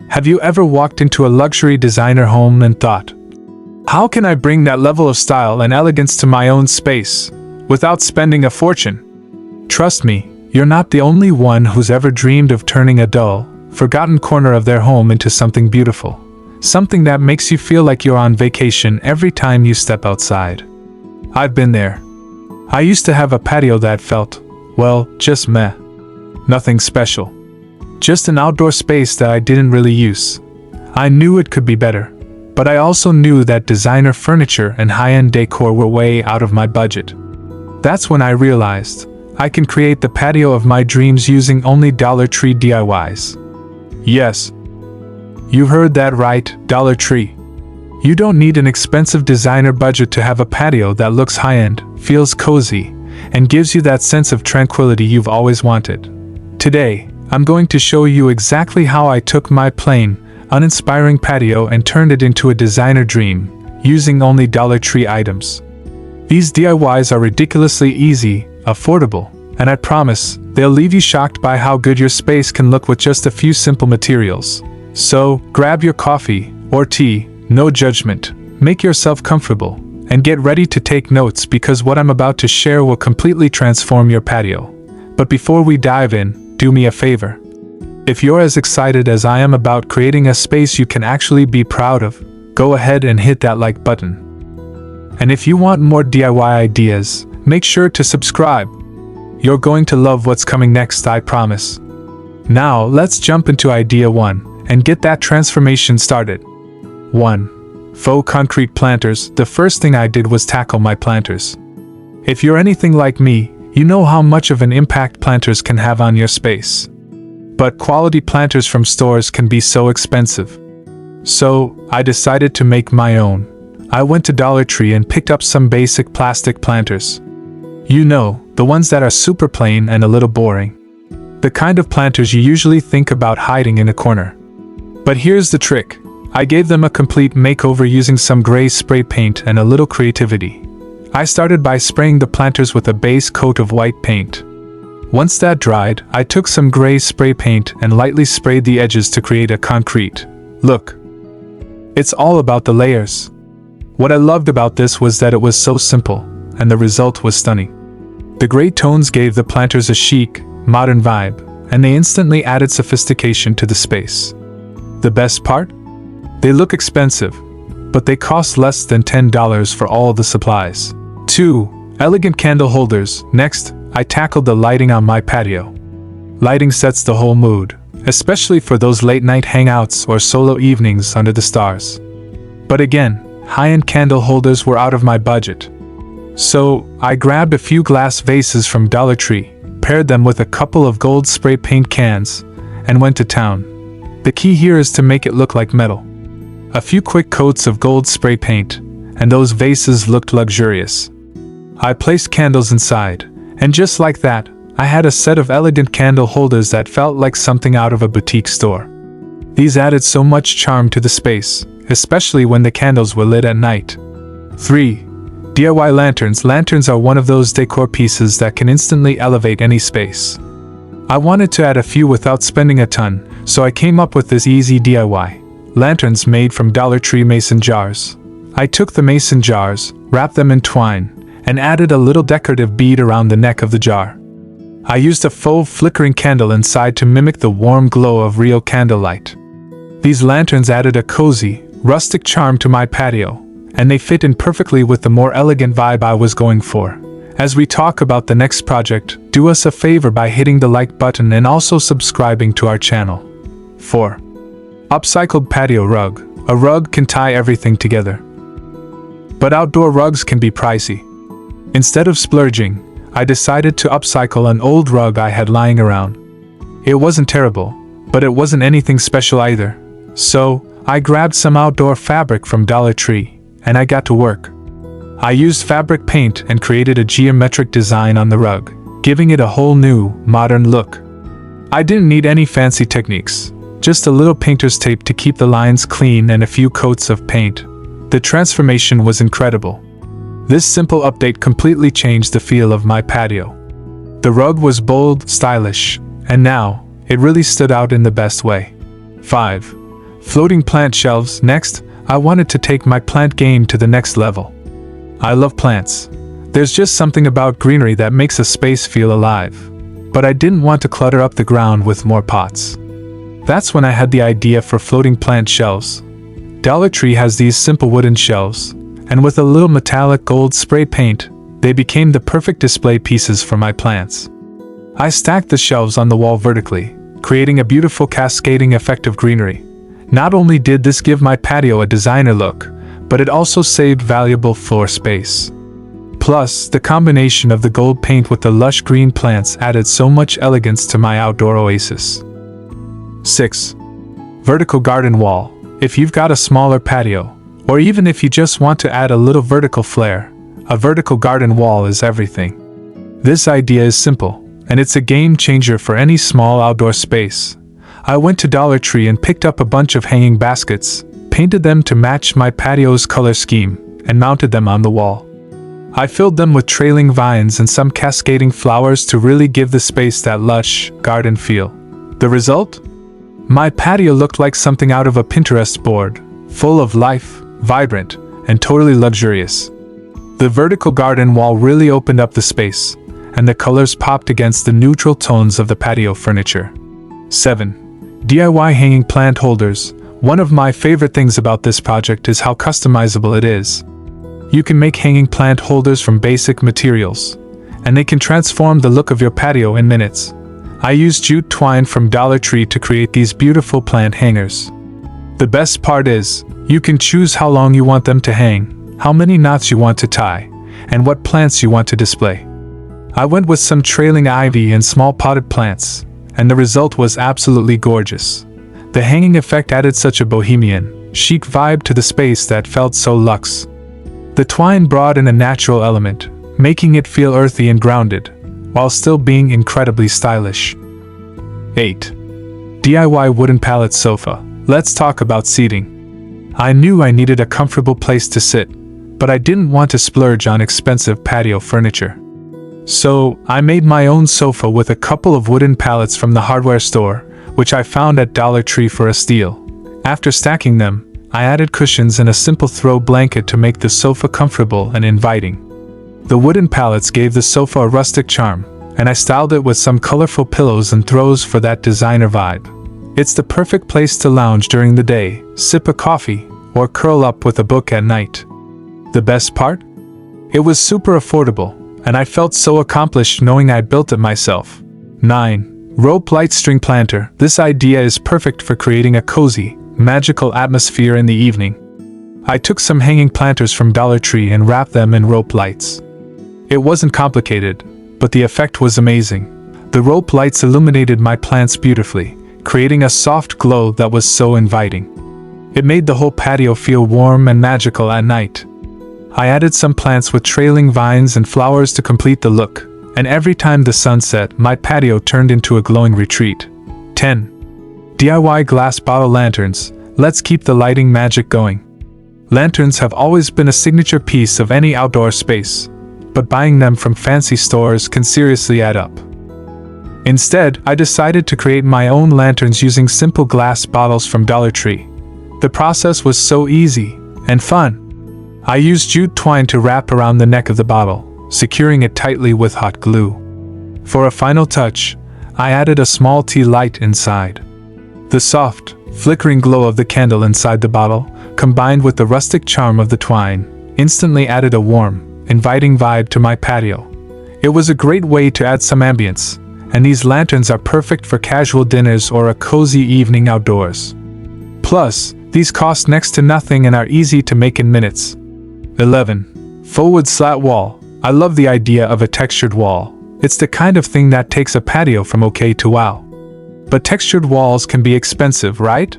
Have you ever walked into a luxury designer home and thought, how can I bring that level of style and elegance to my own space without spending a fortune? Trust me, you're not the only one who's ever dreamed of turning a dull, forgotten corner of their home into something beautiful. Something that makes you feel like you're on vacation every time you step outside. I've been there. I used to have a patio that felt, well, just meh. Nothing special. Just an outdoor space that I didn't really use. I knew it could be better, but I also knew that designer furniture and high-end decor were way out of my budget. That's when I realized I can create the patio of my dreams using only Dollar Tree DIYs. Yes. You heard that right, Dollar Tree. You don't need an expensive designer budget to have a patio that looks high-end, feels cozy, and gives you that sense of tranquility you've always wanted. Today, I'm going to show you exactly how I took my plain, uninspiring patio and turned it into a designer dream, using only Dollar Tree items. These DIYs are ridiculously easy, affordable, and I promise, they'll leave you shocked by how good your space can look with just a few simple materials. So, grab your coffee, or tea, no judgment, make yourself comfortable, and get ready to take notes because what I'm about to share will completely transform your patio. But before we dive in, do me a favor. If you're as excited as I am about creating a space you can actually be proud of, go ahead and hit that like button. And if you want more DIY ideas, make sure to subscribe. You're going to love what's coming next, I promise. Now, let's jump into idea 1 and get that transformation started. 1. Faux concrete planters. The first thing I did was tackle my planters. If you're anything like me, you know how much of an impact planters can have on your space. But quality planters from stores can be so expensive. So, I decided to make my own. I went to Dollar Tree and picked up some basic plastic planters. You know, the ones that are super plain and a little boring. The kind of planters you usually think about hiding in a corner. But here's the trick. I gave them a complete makeover using some gray spray paint and a little creativity. I started by spraying the planters with a base coat of white paint. Once that dried, I took some gray spray paint and lightly sprayed the edges to create a concrete look. It's all about the layers. What I loved about this was that it was so simple, and the result was stunning. The gray tones gave the planters a chic, modern vibe, and they instantly added sophistication to the space. The best part? They look expensive, but they cost less than $10 for all the supplies. 2. Elegant candle holders. Next, I tackled the lighting on my patio. Lighting sets the whole mood, especially for those late-night hangouts or solo evenings under the stars. But again, high-end candle holders were out of my budget. So, I grabbed a few glass vases from Dollar Tree, paired them with a couple of gold spray paint cans, and went to town. The key here is to make it look like metal. A few quick coats of gold spray paint, and those vases looked luxurious. I placed candles inside, and just like that, I had a set of elegant candle holders that felt like something out of a boutique store. These added so much charm to the space, especially when the candles were lit at night. 3. DIY lanterns. Lanterns are one of those decor pieces that can instantly elevate any space. I wanted to add a few without spending a ton, so I came up with this easy DIY. Lanterns made from Dollar Tree mason jars. I took the mason jars, wrapped them in twine, and added a little decorative bead around the neck of the jar. I used a faux flickering candle inside to mimic the warm glow of real candlelight. These lanterns added a cozy, rustic charm to my patio, and they fit in perfectly with the more elegant vibe I was going for. As we talk about the next project, do us a favor by hitting the like button and also subscribing to our channel. 4. Upcycled patio rug. A rug can tie everything together. But outdoor rugs can be pricey. Instead of splurging, I decided to upcycle an old rug I had lying around. It wasn't terrible, but it wasn't anything special either. So, I grabbed some outdoor fabric from Dollar Tree, and I got to work. I used fabric paint and created a geometric design on the rug, giving it a whole new, modern look. I didn't need any fancy techniques, just a little painter's tape to keep the lines clean and a few coats of paint. The transformation was incredible. This simple update completely changed the feel of my patio. The rug was bold, stylish, and now, it really stood out in the best way. 5. Floating plant shelves. Next, I wanted to take my plant game to the next level. I love plants. There's just something about greenery that makes a space feel alive. But I didn't want to clutter up the ground with more pots. That's when I had the idea for floating plant shelves. Dollar Tree has these simple wooden shelves, and with a little metallic gold spray paint, they became the perfect display pieces for my plants. I stacked the shelves on the wall vertically, creating a beautiful cascading effect of greenery. Not only did this give my patio a designer look, but it also saved valuable floor space. Plus, the combination of the gold paint with the lush green plants added so much elegance to my outdoor oasis. 6. Vertical garden wall. If you've got a smaller patio, or even if you just want to add a little vertical flair, a vertical garden wall is everything. This idea is simple, and it's a game changer for any small outdoor space. I went to Dollar Tree and picked up a bunch of hanging baskets, painted them to match my patio's color scheme, and mounted them on the wall. I filled them with trailing vines and some cascading flowers to really give the space that lush, garden feel. The result? My patio looked like something out of a Pinterest board, full of life, vibrant, and totally luxurious. The vertical garden wall really opened up the space, and the colors popped against the neutral tones of the patio furniture. 7. DIY hanging plant holders. One of my favorite things about this project is how customizable it is. You can make hanging plant holders from basic materials, and they can transform the look of your patio in minutes. I used jute twine from Dollar Tree to create these beautiful plant hangers. The best part is, you can choose how long you want them to hang, how many knots you want to tie, and what plants you want to display. I went with some trailing ivy and small potted plants, and the result was absolutely gorgeous. The hanging effect added such a bohemian, chic vibe to the space that felt so luxe. The twine brought in a natural element, making it feel earthy and grounded, while still being incredibly stylish. 8. DIY wooden pallet sofa. Let's talk about seating. I knew I needed a comfortable place to sit, but I didn't want to splurge on expensive patio furniture. So, I made my own sofa with a couple of wooden pallets from the hardware store, which I found at Dollar Tree for a steal. After stacking them, I added cushions and a simple throw blanket to make the sofa comfortable and inviting. The wooden pallets gave the sofa a rustic charm, and I styled it with some colorful pillows and throws for that designer vibe. It's the perfect place to lounge during the day, sip a coffee, or curl up with a book at night. The best part? It was super affordable, and I felt so accomplished knowing I built it myself. 9. Rope light string planter. This idea is perfect for creating a cozy, magical atmosphere in the evening. I took some hanging planters from Dollar Tree and wrapped them in rope lights. It wasn't complicated, but the effect was amazing. The rope lights illuminated my plants beautifully, creating a soft glow that was so inviting. It made the whole patio feel warm and magical at night. I added some plants with trailing vines and flowers to complete the look, and every time the sun set, my patio turned into a glowing retreat. 10. DIY glass bottle lanterns. Let's keep the lighting magic going. Lanterns have always been a signature piece of any outdoor space, but buying them from fancy stores can seriously add up. Instead, I decided to create my own lanterns using simple glass bottles from Dollar Tree. The process was so easy and fun. I used jute twine to wrap around the neck of the bottle, securing it tightly with hot glue. For a final touch, I added a small tea light inside. The soft, flickering glow of the candle inside the bottle, combined with the rustic charm of the twine, instantly added a warm, inviting vibe to my patio. It was a great way to add some ambience, and these lanterns are perfect for casual dinners or a cozy evening outdoors. Plus, these cost next to nothing and are easy to make in minutes. 11. Faux wood slat wall. I love the idea of a textured wall. It's the kind of thing that takes a patio from okay to wow. But textured walls can be expensive, right?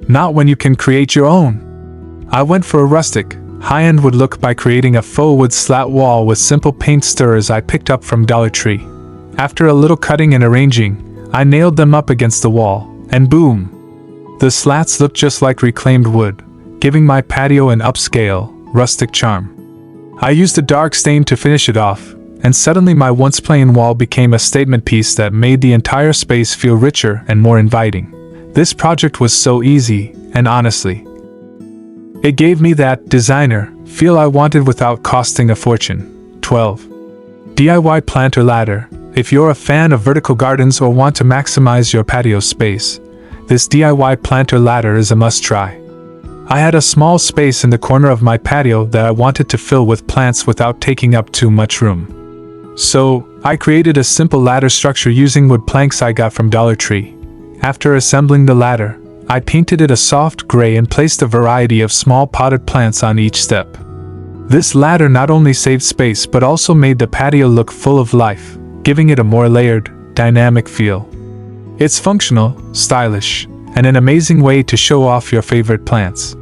Not when you can create your own. I went for a rustic, high-end wood look by creating a faux wood slat wall with simple paint stirrers I picked up from Dollar Tree. After a little cutting and arranging, I nailed them up against the wall, and boom! The slats looked just like reclaimed wood, giving my patio an upscale, rustic charm. I used a dark stain to finish it off, and suddenly my once plain wall became a statement piece that made the entire space feel richer and more inviting. This project was so easy, and honestly, it gave me that designer feel I wanted without costing a fortune. 12. DIY planter ladder. If you're a fan of vertical gardens or want to maximize your patio space, this DIY planter ladder is a must-try. I had a small space in the corner of my patio that I wanted to fill with plants without taking up too much room. So, I created a simple ladder structure using wood planks I got from Dollar Tree. After assembling the ladder, I painted it a soft gray and placed a variety of small potted plants on each step. This ladder not only saved space but also made the patio look full of life, giving it a more layered, dynamic feel. It's functional, stylish, and an amazing way to show off your favorite plants.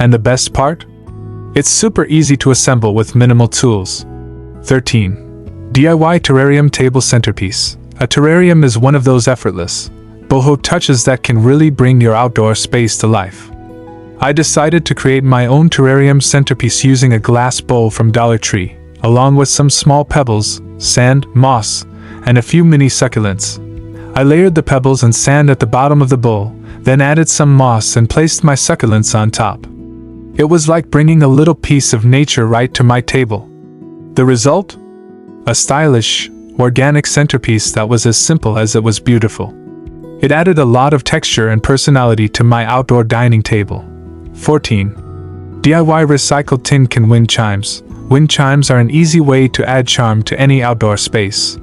And the best part? It's super easy to assemble with minimal tools. 13. DIY terrarium table centerpiece. A terrarium is one of those effortless, boho touches that can really bring your outdoor space to life. I decided to create my own terrarium centerpiece using a glass bowl from Dollar Tree, along with some small pebbles, sand, moss, and a few mini succulents. I layered the pebbles and sand at the bottom of the bowl, then added some moss and placed my succulents on top. It was like bringing a little piece of nature right to my table. The result? A stylish, organic centerpiece that was as simple as it was beautiful. It added a lot of texture and personality to my outdoor dining table. 14. DIY recycled tin can wind chimes. Wind chimes are an easy way to add charm to any outdoor space.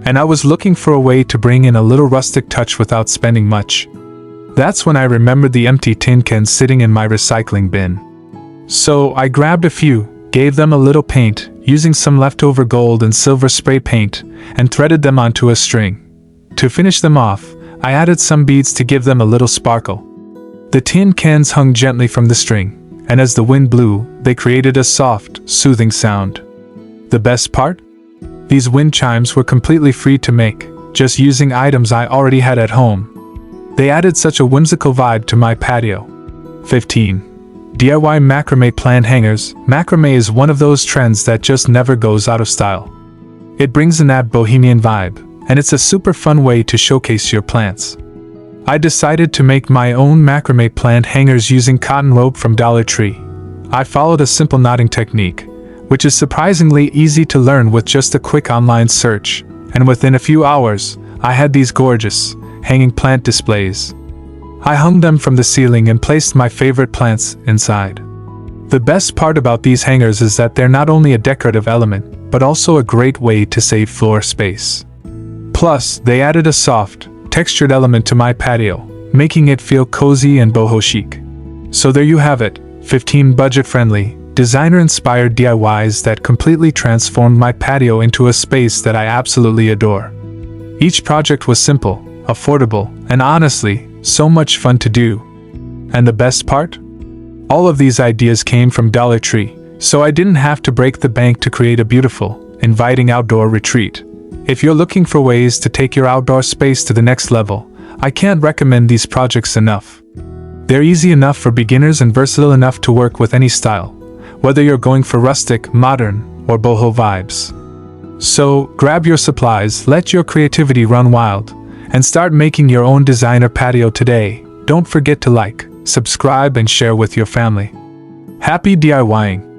And I was looking for a way to bring in a little rustic touch without spending much. That's when I remembered the empty tin cans sitting in my recycling bin. So I grabbed a few, gave them a little paint, using some leftover gold and silver spray paint, and threaded them onto a string. To finish them off, I added some beads to give them a little sparkle. The tin cans hung gently from the string, and as the wind blew, they created a soft, soothing sound. The best part? These wind chimes were completely free to make, just using items I already had at home. They added such a whimsical vibe to my patio. 15. DIY macrame plant hangers. Macrame is one of those trends that just never goes out of style. It brings in that bohemian vibe, and it's a super fun way to showcase your plants. I decided to make my own macrame plant hangers using cotton rope from Dollar Tree. I followed a simple knotting technique, which is surprisingly easy to learn with just a quick online search, and within a few hours, I had these gorgeous, hanging plant displays. I hung them from the ceiling and placed my favorite plants inside. The best part about these hangers is that they're not only a decorative element, but also a great way to save floor space. Plus, they added a soft, textured element to my patio, making it feel cozy and boho chic. So there you have it, 15 budget-friendly, designer-inspired DIYs that completely transformed my patio into a space that I absolutely adore. Each project was simple, affordable, and honestly, so much fun to do. And the best part? All of these ideas came from Dollar Tree, so I didn't have to break the bank to create a beautiful, inviting outdoor retreat. If you're looking for ways to take your outdoor space to the next level, I can't recommend these projects enough. They're easy enough for beginners and versatile enough to work with any style, whether you're going for rustic, modern, or boho vibes. So, grab your supplies, let your creativity run wild, and start making your own designer patio today. Don't forget to like, subscribe, and share with your family. Happy DIYing!